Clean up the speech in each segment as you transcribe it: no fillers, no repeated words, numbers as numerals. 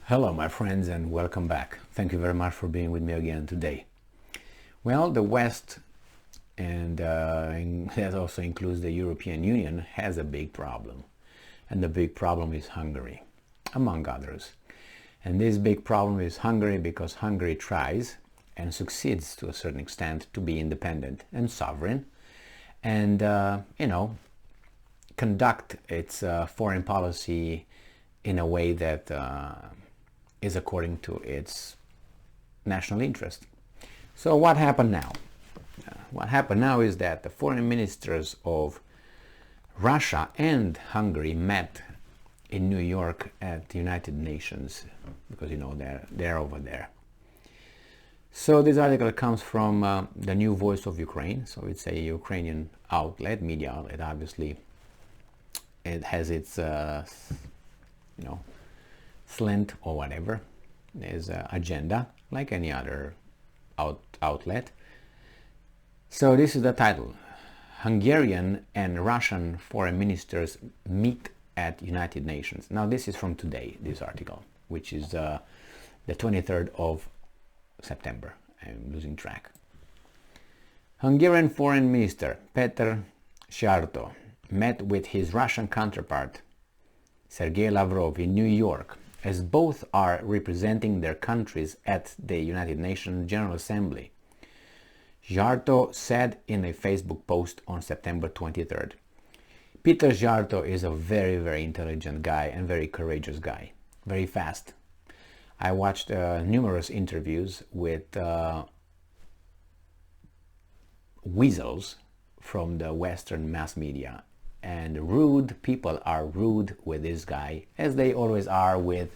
Hello my friends and welcome back. Thank you very much for being with me again today. Well, the West, and that also includes the European Union, has a big problem. And the big problem is Hungary, among others. And this big problem is Hungary because Hungary tries and succeeds to a certain extent to be independent and sovereign and, conduct its foreign policy in a way that is according to its national interest. So what happened now? What happened now is that the foreign ministers of Russia and Hungary met in New York at the United Nations, because they're over there. So this article comes from the New Voice of Ukraine. So it's a Ukrainian outlet, media outlet. Obviously, it has its slant or whatever. There's an agenda like any other outlet. So this is the title: Hungarian and Russian foreign ministers meet at United Nations. Now this is from today, this article, which is the 23rd of September. I'm losing track. Hungarian Foreign Minister Péter Szijjarto met with his Russian counterpart Sergei Lavrov in New York, as both are representing their countries at the United Nations General Assembly. Szijjarto said in a Facebook post on September 23rd. Péter Szijjarto is a very, very intelligent guy and very courageous guy, very fast. I watched numerous interviews with weasels from the Western mass media, and rude people are rude with this guy, as they always are with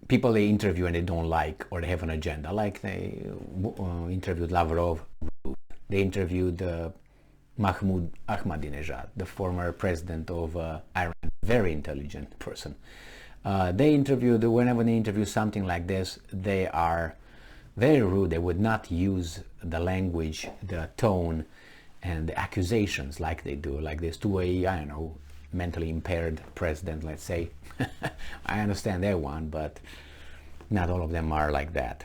people they interview and they don't like, or they have an agenda. Like they interviewed Lavrov, they interviewed Mahmoud Ahmadinejad, the former president of Iran, very intelligent person. Whenever they interview something like this, they are very rude. They would not use the language, the tone, and the accusations like they do, like this to a, mentally impaired president, let's say. I understand that one, but not all of them are like that.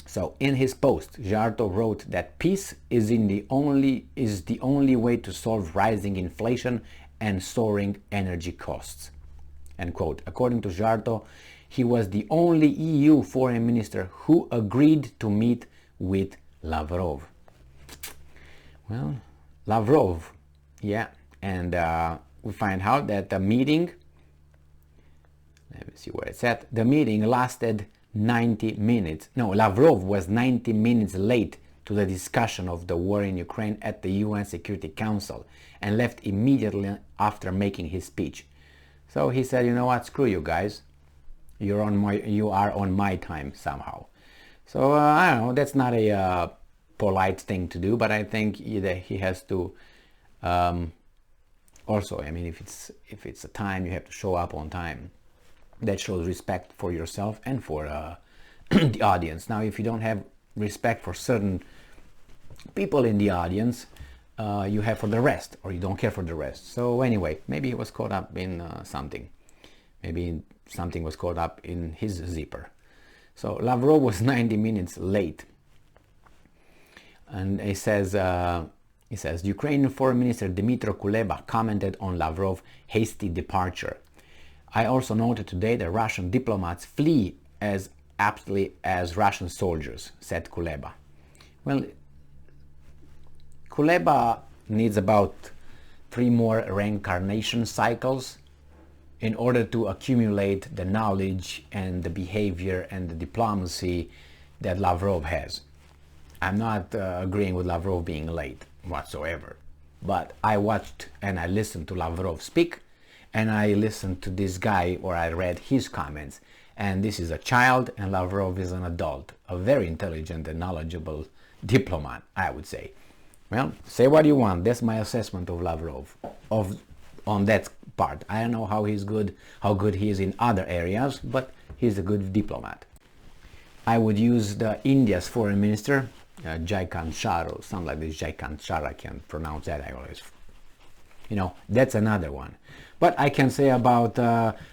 So in his post, Szijjarto wrote that peace is the only way to solve rising inflation and soaring energy costs. End quote. According to Szijjarto, he was the only EU foreign minister who agreed to meet with Lavrov. Well, Lavrov, yeah, and we find out that the meeting, let me see where it's at, the meeting lasted 90 minutes. No, Lavrov was 90 minutes late to the discussion of the war in Ukraine at the UN Security Council and left immediately after making his speech. So he said, you know what, screw you guys, you are on my time somehow. So I don't know, that's not a polite thing to do, but I think either he has to also, if it's a time, you have to show up on time. That shows respect for yourself and for the audience. Now, if you don't have respect for certain people in the audience, you have for the rest, or you don't care for the rest. So anyway, maybe he was caught up in something. Maybe something was caught up in his zipper. So Lavrov was 90 minutes late. And he says, Ukrainian Foreign Minister Dmytro Kuleba commented on Lavrov's hasty departure. I also noted today that Russian diplomats flee as aptly as Russian soldiers, said Kuleba. Well, Kuleba needs about 3 more reincarnation cycles in order to accumulate the knowledge and the behavior and the diplomacy that Lavrov has. I'm not agreeing with Lavrov being late whatsoever, but I watched and I listened to Lavrov speak, and I listened to this guy, or I read his comments, and this is a child and Lavrov is an adult, a very intelligent and knowledgeable diplomat, I would say. Well, say what you want, that's my assessment of Lavrov, on that part. I don't know how good he is in other areas, but he's a good diplomat. I would use the India's foreign minister, Jaikant Shah, or something like this, Jaikant Shah, I can't pronounce that, I always, that's another one. But I can say about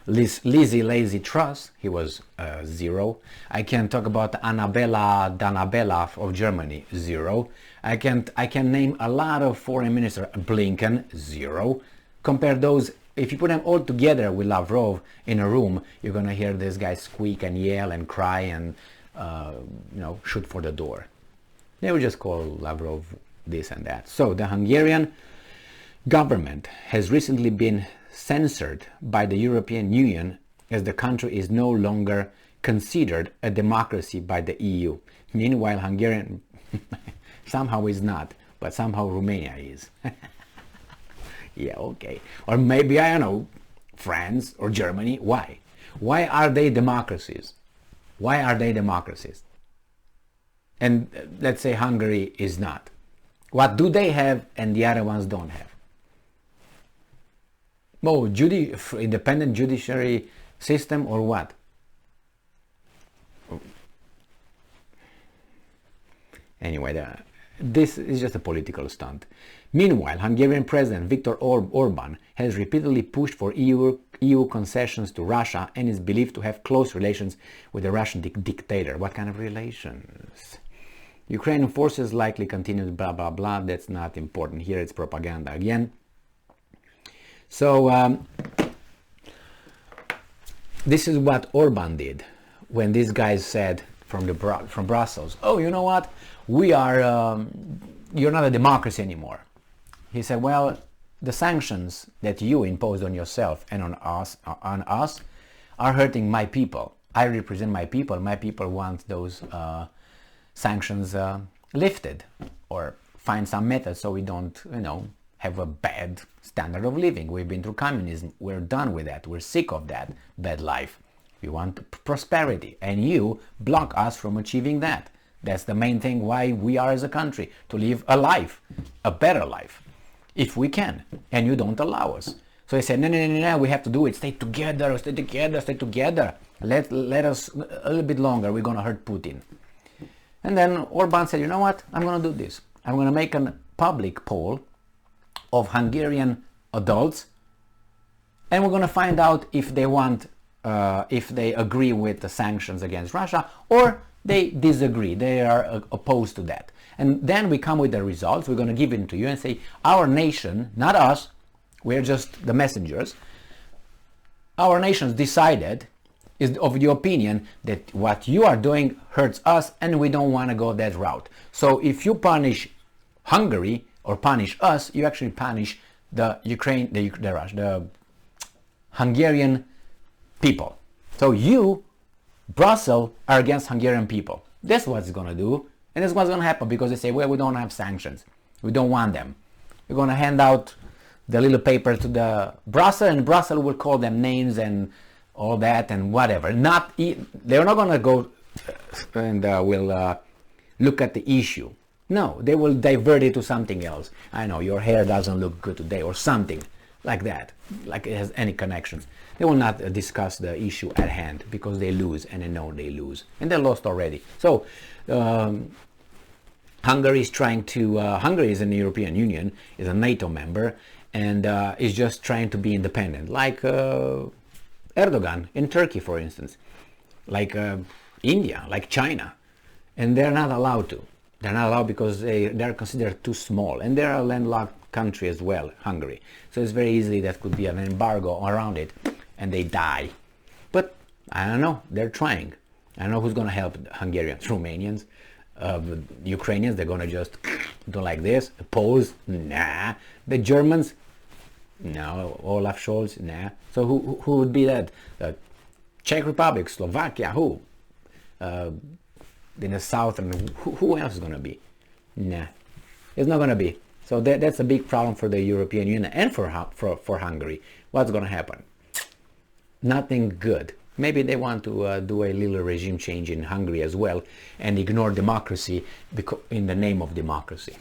Lizzie Lazy Truss, he was 0. I can talk about Annabella Danabella of Germany, 0. I can name a lot of foreign ministers. Blinken, 0. Compare those, if you put them all together with Lavrov in a room, you're gonna hear this guy squeak and yell and cry and shoot for the door. They would just call Lavrov this and that. So the Hungarian government has recently been censored by the European Union as the country is no longer considered a democracy by the EU. Meanwhile, Hungarian somehow is not, but somehow Romania is. Yeah, okay. Or maybe, I don't know, France or Germany. Why? Why are they democracies? Why are they democracies? And let's say Hungary is not. What do they have and the other ones don't have? Oh, independent judiciary system or what? Anyway, this is just a political stunt. Meanwhile, Hungarian President Viktor Orban has repeatedly pushed for EU concessions to Russia and is believed to have close relations with the Russian dictator. What kind of relations? Ukrainian forces likely continue blah blah blah. That's not important here. It's propaganda again. So this is what Orban did when these guys said from Brussels, "Oh, you know what? We are you're not a democracy anymore." He said, "Well, the sanctions that you imposed on yourself and on us are hurting my people. I represent my people. My people want those sanctions lifted or find some method so we don't, have a bad standard of living. We've been through communism. We're done with that. We're sick of that bad life. We want prosperity, and you block us from achieving that. That's the main thing why we are as a country, to live a life, a better life, if we can, and you don't allow us." So he said, no, we have to do it. Stay together, stay together, stay together. Let us a little bit longer. We're going to hurt Putin. And then Orban said, you know what? I'm going to do this. I'm going to make a public poll of Hungarian adults, and we're going to find out if they want, if they agree with the sanctions against Russia or they disagree. They are opposed to that. And then we come with the results. We're going to give it to you and say, our nation, not us, we're just the messengers. Our nations decided, is of the opinion that what you are doing hurts us and we don't want to go that route. So if you punish Hungary or punish us, you actually punish the Hungarian people. So you, Brussels, are against Hungarian people. That's what it's going to do. And that's what's going to happen, because they say, well, we don't have sanctions. We don't want them. We're going to hand out the little paper to the Brussels, and Brussels will call them names and all that and whatever. They're not going to go and will look at the issue. No, they will divert it to something else. I know, your hair doesn't look good today, or something like that, like it has any connections. They will not discuss the issue at hand, because they lose, and they know they lose, and they lost already. So Hungary is trying to, Hungary is in the European Union, is a NATO member, and is just trying to be independent, like Erdogan in Turkey, for instance, like India, like China, and they're not allowed to. They're not allowed because they're considered too small, and they're a landlocked country as well, Hungary. So it's very easily that could be an embargo around it, and they die. But I don't know, they're trying. I don't know who's going to help the Hungarians, Romanians, Ukrainians. They're going to just do like this, Poles, nah. The Germans, no. Olaf Scholz, nah. So who would be that? Czech Republic, Slovakia, who? In the south, and who else is going to be? Nah, it's not going to be. So that's a big problem for the European Union and for Hungary. What's going to happen? Nothing good. Maybe they want to do a little regime change in Hungary as well, and ignore democracy in the name of democracy.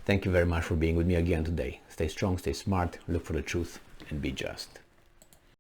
Thank you very much for being with me again today. Stay strong, stay smart, look for the truth, and be just.